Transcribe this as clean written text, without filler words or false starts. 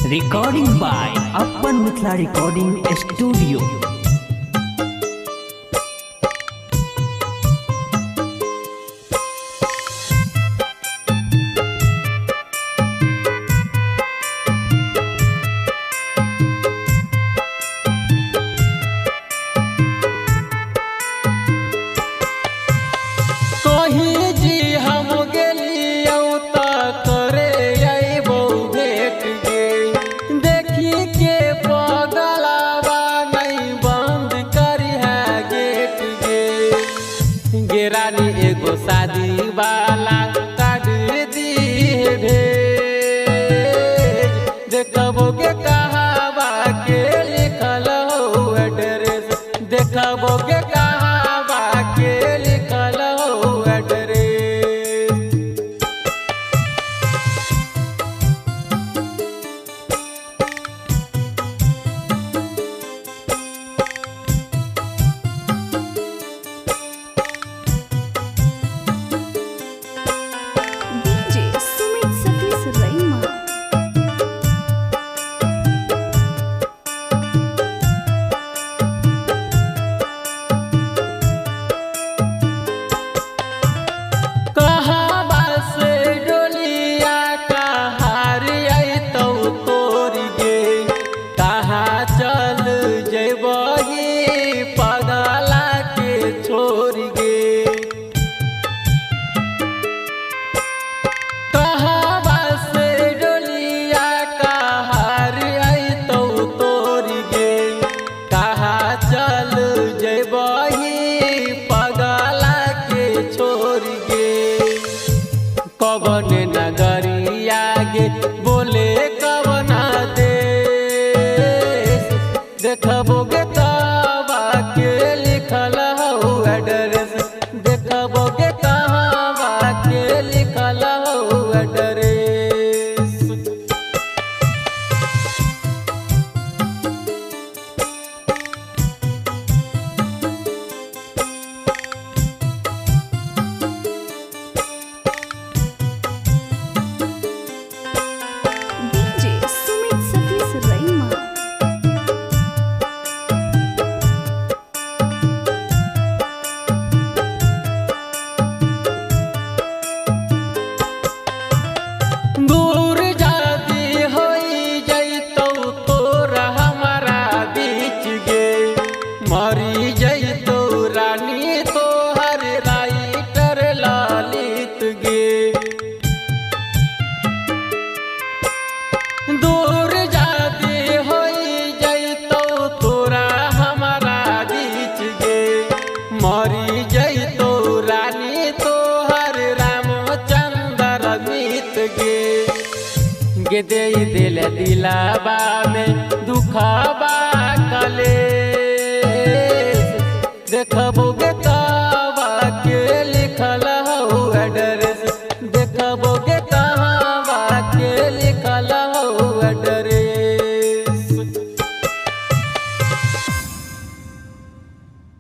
Recording by Appan Mithla Recording Studio. रानी एगो शादी वाला कार्ड दी भेज देखबोगे कहवा के लिखल हो एड्रेस देखबोगे कहवा के लिखल हो एड्रेस। कवन नगरिया गे बोले कवना देश देखबोगे कहवा के लिखल हो एड्रेस देखबोगे कहवा के लिखल हो एड्रेस। मरी जैतो रानी तो हर राइटर लालित गे दूर जाती होई जैतो तोरा हमारा बीच गे मरी जैतो रानी तो हर रामचंद्र गीत गे गे दे दिल दिलाबा में दुखाबा कले देखबोगे कहवा के लिखल हो एड्रेस देखबोगे